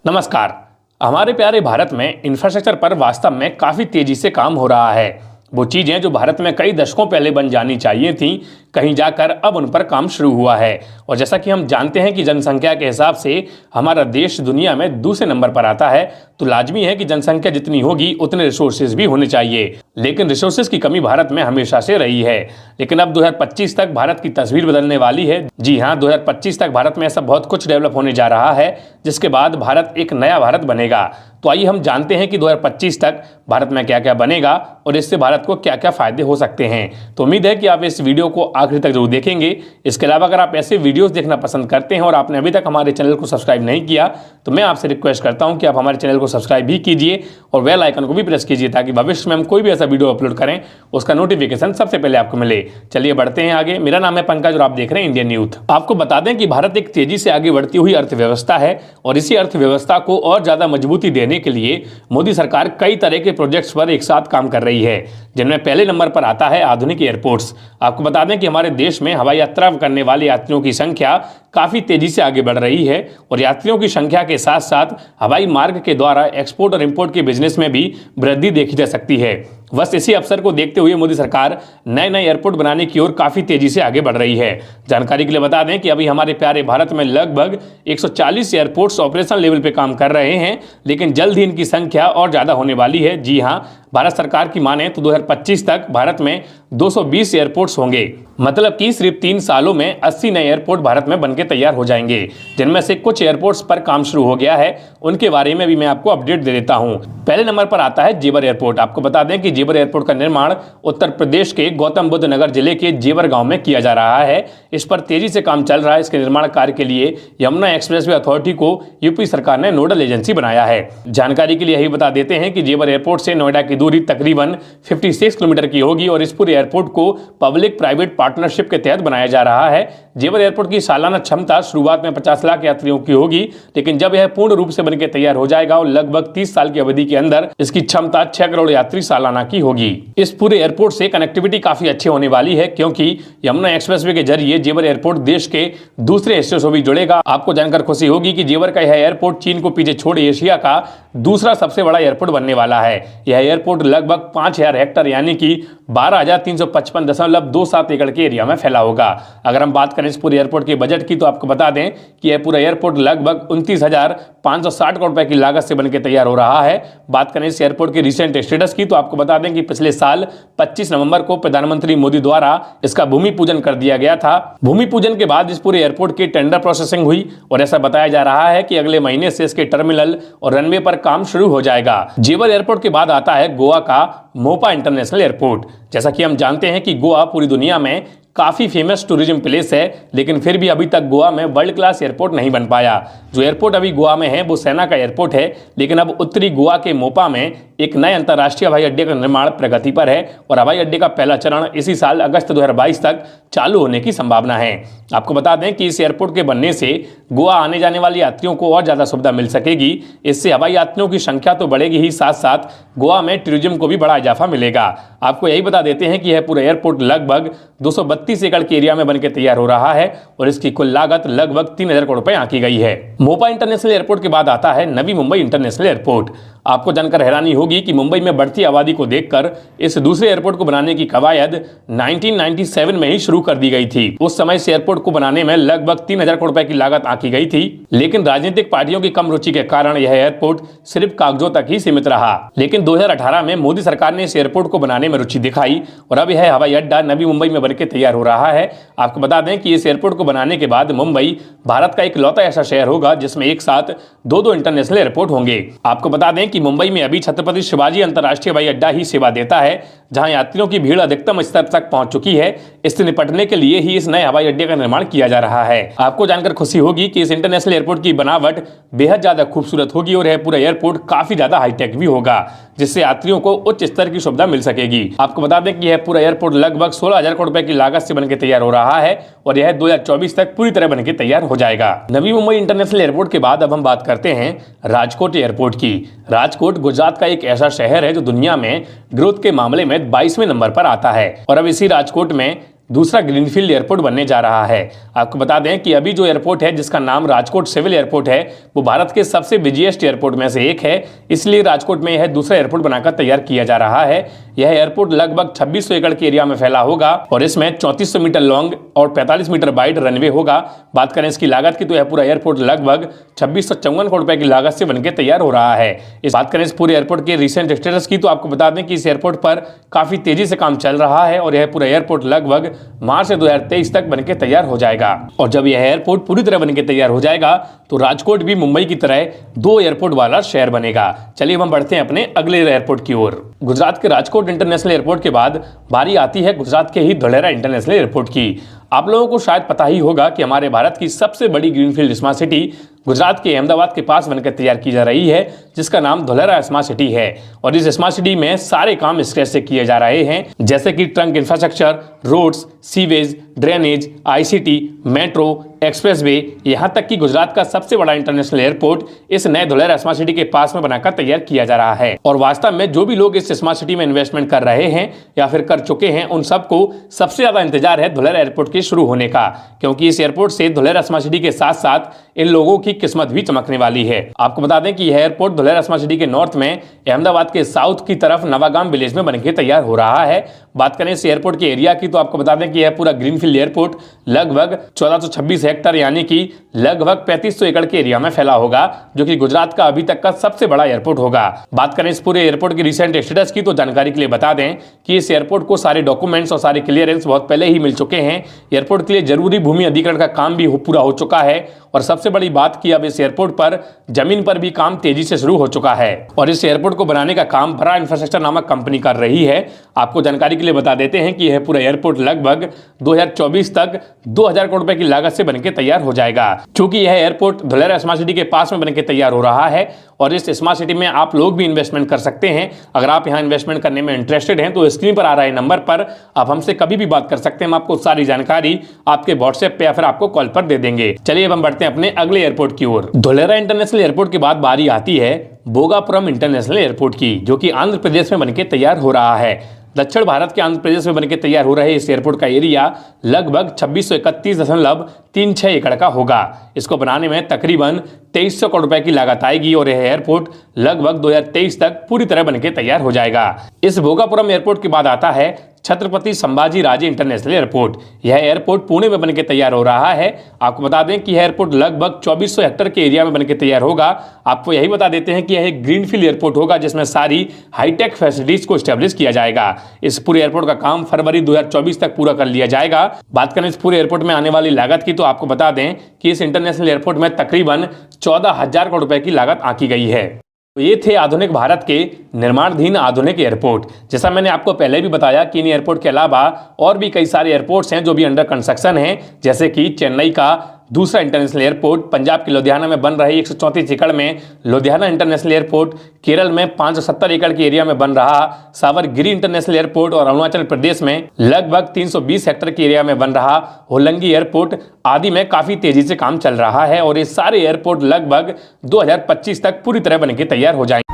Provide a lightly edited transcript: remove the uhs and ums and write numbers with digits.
नमस्कार। हमारे प्यारे भारत में इंफ्रास्ट्रक्चर पर वास्तव में काफ़ी तेज़ी से काम हो रहा है। वो चीज़ें जो भारत में कई दशकों पहले बन जानी चाहिए थीं, कहीं जाकर अब उन पर काम शुरू हुआ है। और जैसा कि हम जानते हैं कि जनसंख्या के हिसाब से हमारा देश दुनिया में दूसरे नंबर पर आता है, तो लाजमी है कि जनसंख्या जितनी होगी उतने रिसोर्सेज भी होने चाहिए। लेकिन रिसोर्सेज की कमी भारत में हमेशा से रही है। लेकिन अब 2025 तक भारत की तस्वीर बदलने वाली है। जी हाँ, 2025 तक भारत में ऐसा बहुत कुछ डेवलप होने जा रहा है जिसके बाद भारत एक नया भारत बनेगा। तो आइए हम जानते हैं कि 2025 तक भारत में क्या क्या बनेगा और इससे भारत को क्या क्या फायदे हो सकते हैं। तो उम्मीद है कि आप इस वीडियो को आखिर तक जरूर देखेंगे। इसके अलावा अगर आप ऐसे वीडियोस देखना पसंद करते हैं और आपने अभी तक हमारे चैनल को सब्सक्राइब नहीं किया, तो मैं आपसे रिक्वेस्ट करता हूं कि आप हमारे चैनल को सब्सक्राइब भी कीजिए और बेल आइकन को भी प्रेस कीजिए ताकि भविष्य में हम कोई भी ऐसा वीडियो अपलोड करें उसका नोटिफिकेशन सबसे पहले आपको मिले। चलिए बढ़ते हैं आगे। मेरा नाम है पंकज और आप देख रहे हैं इंडियन यूथ। आपको बता दें कि भारत एक तेजी से आगे बढ़ती हुई अर्थव्यवस्था है और इसी अर्थव्यवस्था को और ज्यादा मजबूती देने के लिए मोदी सरकार कई तरह के प्रोजेक्ट्स पर एक साथ काम कर रही है, जिनमें पहले नंबर पर आता है आधुनिक एयरपोर्ट्स। आपको बता दें कि हमारे देश में हवाई यात्रा करने वाले यात्रियों की संख्या काफी तेजी से आगे बढ़ रही है और यात्रियों की संख्या के साथ साथ हवाई मार्ग के द्वारा एक्सपोर्ट और इंपोर्ट के बिजनेस में भी वृद्धि देखी जा सकती है। बस इसी अवसर को देखते हुए मोदी सरकार नए नए एयरपोर्ट बनाने की ओर काफी तेजी से आगे बढ़ रही है। जानकारी के लिए बता दें कि अभी हमारे प्यारे भारत में लगभग 140 एयरपोर्ट्स ऑपरेशनल लेवल पे काम कर रहे हैं, लेकिन जल्द ही इनकी संख्या और ज्यादा होने वाली है। जी हां, भारत सरकार की माने तो 2025 तक भारत में 220 एयरपोर्ट्स होंगे। मतलब कि सिर्फ 3 सालों में 80 नए एयरपोर्ट भारत में बनके तैयार हो जाएंगे, जिनमें से कुछ एयरपोर्ट्स पर काम शुरू हो गया है। उनके बारे में भी मैं आपको अपडेट दे देता हूं। पहले नंबर पर आता है जेवर एयरपोर्ट। आपको बता दें कि जेवर एयरपोर्ट का निर्माण उत्तर प्रदेश के गौतम बुद्ध नगर जिले के जेवर गांव में किया जा रहा है। इस पर तेजी से काम चल रहा है। इसके निर्माण कार्य के लिए यमुना एक्सप्रेसवे अथॉरिटी को यूपी सरकार ने नोडल एजेंसी बनाया है। जानकारी के लिए यही बता देते हैं कि जेवर एयरपोर्ट से नोएडा की दूरी तकरीबन 56 किलोमीटर की होगी और इस पूरे एयरपोर्ट को पब्लिक प्राइवेट पार्टनरशिप के तहत बनाया जा रहा है। जेवर एयरपोर्ट की सालाना क्षमता शुरुआत में 50 लाख यात्रियों की होगी, लेकिन जब यह पूर्ण रूप से बनकर तैयार हो जाएगा और लगभग 30 साल की अवधि के अंदर इसकी क्षमता 6 करोड़ यात्री सालाना की होगी। इस पूरे एयरपोर्ट से कनेक्टिविटी काफी अच्छी होने वाली है, क्योंकि यमुना एक्सप्रेसवे के जरिए जेवर एयरपोर्ट देश के दूसरे हिस्सों से भी जुड़ेगा। आपको जानकर खुशी होगी कि जेवर का यह एयरपोर्ट चीन को पीछे छोड़ एशिया का दूसरा सबसे बड़ा एयरपोर्ट बनने वाला है। यह एयरपोर्ट लगभग 5000 हेक्टेयर यानी कि 12,355.27 एकड़ के एरिया में फैला होगा। अगर हम बात करें इस पूरे एयरपोर्ट के बजट की, तो आपको बता दें कि यह पूरा एयरपोर्ट लगभग 29,560 करोड़ रुपए की लागत से बनकर तैयार हो रहा है। बात करें इस एयरपोर्ट के रिसेंट स्टेटस की, तो आपको बता दें कि पिछले साल 25 नवंबर को प्रधानमंत्री मोदी द्वारा इसका भूमि पूजन कर दिया गया था। भूमि पूजन के बाद इस पूरे एयरपोर्ट की टेंडर प्रोसेसिंग हुई और ऐसा बताया जा रहा है कि अगले महीने से इसके टर्मिनल और रनवे पर काम शुरू हो जाएगा। जेवर एयरपोर्ट के बाद आता है गोवा का मोपा इंटरनेशनल एयरपोर्ट। जैसा कि हम जानते हैं कि गोवा पूरी दुनिया में काफ़ी फेमस टूरिज्म प्लेस है, लेकिन फिर भी अभी तक गोवा में वर्ल्ड क्लास एयरपोर्ट नहीं बन पाया। जो एयरपोर्ट अभी गोवा में है वो सेना का एयरपोर्ट है, लेकिन अब उत्तरी गोवा के मोपा में एक नए अंतर्राष्ट्रीय हवाई अड्डे का निर्माण प्रगति पर है और हवाई अड्डे का पहला चरण इसी साल अगस्त 2022 तक चालू होने की संभावना है। आपको बता दें कि इस एयरपोर्ट के बनने से गोवा आने जाने वाले यात्रियों को और ज़्यादा सुविधा मिल सकेगी। इससे हवाई यात्रियों की संख्या तो बढ़ेगी ही, साथ साथ गोवा में टूरिज्म को भी बड़ा इजाफा मिलेगा। आपको यही बता देते हैं कि यह पूरा एयरपोर्ट लगभग 232 एकड़ के एरिया में बनकर तैयार हो रहा है और इसकी कुल लागत लगभग 3000 करोड़ रुपए आंकी गई है। मोपा इंटरनेशनल एयरपोर्ट के बाद आता है नवी मुंबई इंटरनेशनल एयरपोर्ट। आपको जानकर हैरानी होगी कि मुंबई में बढ़ती आबादी को देखकर इस दूसरे एयरपोर्ट को बनाने की कवायद 1997 में ही शुरू कर दी गई थी। उस समय इस एयरपोर्ट को बनाने में लगभग 3000 करोड़ रुपए की लागत आंकी गई थी, लेकिन राजनीतिक पार्टियों की कम रुचि के कारण यह एयरपोर्ट सिर्फ कागजों तक ही सीमित रहा। लेकिन 2018 में मोदी सरकार ने इस एयरपोर्ट को बनाने में रुचि दिखाई और अब यह हवाई अड्डा नवी मुंबई में बनकर तैयार हो रहा है। आपको बता दें कि इस एयरपोर्ट को बनाने के बाद मुंबई भारत का इकलौता ऐसा शहर होगा जिसमें एक साथ दो इंटरनेशनल एयरपोर्ट होंगे। आपको बता दें कि मुंबई में अभी छत्रपति शिवाजी अंतर्राष्ट्रीय हवाई अड्डा ही सेवा देता है, जहां यात्रियों की भीड़ अधिकतम स्तर तक पहुंच चुकी है। इससे निपटने के लिए ही इस नए हवाई अड्डे का निर्माण किया जा रहा है। आपको जानकर खुशी होगी कि इस इंटरनेशनल एयरपोर्ट की बनावट बेहद ज्यादा खूबसूरत होगी और यह पूरा एयरपोर्ट काफी ज्यादा हाईटेक भी होगा, जिससे यात्रियों को उच्च स्तर की सुविधा मिल सकेगी। आपको बता दें कि यह पूरा एयरपोर्ट लगभग 16,000 करोड़ रुपए की लागत से बनकर तैयार हो रहा है और यह 2024 तक पूरी तरह बनकर तैयार हो जाएगा। नवी मुंबई इंटरनेशनल एयरपोर्ट के बाद अब हम बात करते हैं राजकोट एयरपोर्ट की। राजकोट गुजरात का एक ऐसा शहर है जो दुनिया में ग्रोथ के मामले में 22वें नंबर पर आता है और अब इसी राजकोट में दूसरा ग्रीनफील्ड एयरपोर्ट बनने जा रहा है। आपको बता दें कि अभी जो एयरपोर्ट है जिसका नाम राजकोट सिविल एयरपोर्ट है वो भारत के सबसे बिजिएस्ट एयरपोर्ट में से एक है, इसलिए राजकोट में यह दूसरा एयरपोर्ट बनाकर तैयार किया जा रहा है। यह एयरपोर्ट लगभग 2600 एकड़ के एरिया में फैला होगा और इसमें 3400 मीटर लॉन्ग और 45 मीटर वाइड रनवे होगा। बात करें इसकी लागत की तो यह पूरा एयरपोर्ट लगभग 2654 करोड़ रुपए की लागत से बनकर तैयार हो रहा है। इस बात करें इस पूरे एयरपोर्ट के रिसेंट स्टेटस की तो आपको बता दें कि इस एयरपोर्ट पर काफी तेजी से काम चल रहा है और यह पूरा एयरपोर्ट लगभग मार्च 2023 तक बनकर तैयार हो जाएगा। और जब यह एयरपोर्ट पूरी तरह बनकर तैयार हो जाएगा तो राजकोट भी मुंबई की तरह 2 एयरपोर्ट वाला शहर बनेगा। चलिए हम बढ़ते हैं अपने अगले एयरपोर्ट की ओर। गुजरात के राजकोट इंटरनेशनल एयरपोर्ट के बाद बारी आती है गुजरात के ही धोलेरा इंटरनेशनल एयरपोर्ट की। आप लोगों को शायद पता ही होगा कि हमारे भारत की सबसे बड़ी ग्रीनफील्ड स्मार्ट सिटी गुजरात के अहमदाबाद के पास बनकर तैयार की जा रही है, जिसका नाम धोलेरा स्मार्ट सिटी है। और इस स्मार्ट सिटी में सारे काम स्क्रैच से किए जा रहे हैं, जैसे कि trunk infrastructure, roads, sewage, drainage, ICT, metro, expressway, यहां तक कि गुजरात का सबसे बड़ा इंटरनेशनल एयरपोर्ट इस नए धोलेरा स्मार्ट सिटी के पास में बनाकर तैयार किया जा रहा है। और वास्तव में जो भी लोग इस स्मार्ट सिटी में इन्वेस्टमेंट कर रहे हैं या फिर कर चुके हैं, उन सबको सबसे ज्यादा इंतजार है धोलेरा एयरपोर्ट के शुरू होने का, क्योंकि इस एयरपोर्ट से धोलेरा स्मार्ट सिटी के साथ साथ इन लोगों की किस्मत भी चमकने वाली है। आपको बता दें कि यह एयरपोर्ट धोलेरा स्मार्ट सिटी के नॉर्थ में अहमदाबाद के साउथ की तरफ नवागाम विलेज में बनकर तैयार हो रहा है। बात करें इस एयरपोर्ट के एरिया की तो आपको बता दें कि यह पूरा ग्रीनफील्ड एयरपोर्ट लगभग 1426 हेक्टेयर यानी कि लगभग 3500 एकड़ के एरिया में फैला होगा, जो कि गुजरात का अभी तक का सबसे बड़ा एयरपोर्ट होगा। बात करें इस पूरे एयरपोर्ट की रिसेंट स्टेटस की तो जानकारी के लिए बता दें कि इस एयरपोर्ट को सारे डॉक्यूमेंट्स और सारे क्लियरेंस बहुत पहले ही मिल चुके हैं। एयरपोर्ट के लिए जरूरी भूमि अधिग्रहण का काम भी पूरा हो चुका है और सबसे बड़ी बात कि अब इस एयरपोर्ट पर जमीन पर भी काम तेजी से शुरू हो चुका है और इस एयरपोर्ट को बनाने का काम बड़ा इंफ्रास्ट्रक्चर नामक कंपनी कर रही है। आपको जानकारी के लिए बता देते हैं कि यह पूरा एयरपोर्ट लगभग 2024 तक 2000 करोड़ रुपए की लागत से बनकर तैयार हो जाएगा। क्योंकि यह एयरपोर्ट धोलेरा स्मार्ट सिटी के पास में बनकर तैयार हो रहा है और इस स्मार्ट सिटी में आप लोग भी इन्वेस्टमेंट कर सकते हैं। अगर आप यहां इन्वेस्टमेंट करने में इंटरेस्टेड हैं तो स्क्रीन पर आ रहे नंबर पर आप हमसे कभी भी बात कर सकते हैं। हम आपको सारी जानकारी आपके व्हाट्सएप पे या फिर आपको कॉल पर दे देंगे। चलिए अब हम बढ़ते हैं अपने अगले एयरपोर्ट की ओर। धोलेरा इंटरनेशनल एयरपोर्ट के बाद बारी आती है भोगापुरम इंटरनेशनल एयरपोर्ट की, जो कि आंध्र प्रदेश में बनकर तैयार हो रहा है। दक्षिण भारत के आंध्र प्रदेश में बनकर तैयार हो रहे इस एयरपोर्ट का एरिया लगभग 2631.36 एकड़ का होगा। इसको बनाने में तकरीबन 2300 करोड़ रुपए की लागत आएगी और यह एयरपोर्ट लगभग 2023 तक पूरी तरह बनकर तैयार हो जाएगा। इस भोगापुरम एयरपोर्ट के बाद आता है छत्रपति संभाजी राजे इंटरनेशनल एयरपोर्ट। यह एयरपोर्ट पुणे में बनकर तैयार हो रहा है। आपको बता दें कि यह एयरपोर्ट लगभग 2400 हेक्टेयर के एरिया में बनकर तैयार होगा। आपको यही बता देते हैं कि यह एक ग्रीनफील्ड एयरपोर्ट होगा जिसमें सारी हाईटेक फैसिलिटीज को स्टैब्लिश किया जाएगा। इस पूरे एयरपोर्ट का काम फरवरी 2024 तक पूरा कर लिया जाएगा। बात करें इस पूरे एयरपोर्ट में आने वाली लागत की तो आपको बता दें कि इस इंटरनेशनल एयरपोर्ट में तकरीबन 14,000 करोड़ रुपए की लागत आंकी गई है। तो ये थे आधुनिक भारत के निर्माणाधीन आधुनिक एयरपोर्ट। जैसा मैंने आपको पहले भी बताया कि इन एयरपोर्ट के अलावा और भी कई सारे एयरपोर्ट्स हैं जो भी अंडर कंस्ट्रक्शन हैं, जैसे कि चेन्नई का दूसरा इंटरनेशनल एयरपोर्ट, पंजाब के लुधियाना में बन रही 134 एकड़ में लुधियाना इंटरनेशनल एयरपोर्ट, केरल में 570 एकड़ के एरिया में बन रहा सावरगिरी इंटरनेशनल एयरपोर्ट और अरुणाचल प्रदेश में लगभग 320 हेक्टेयर के एरिया में बन रहा होलंगी एयरपोर्ट आदि में काफी तेजी से काम चल रहा है और ये सारे एयरपोर्ट लगभग 2025 तक पूरी तरह बनकर तैयार हो जाएंगे।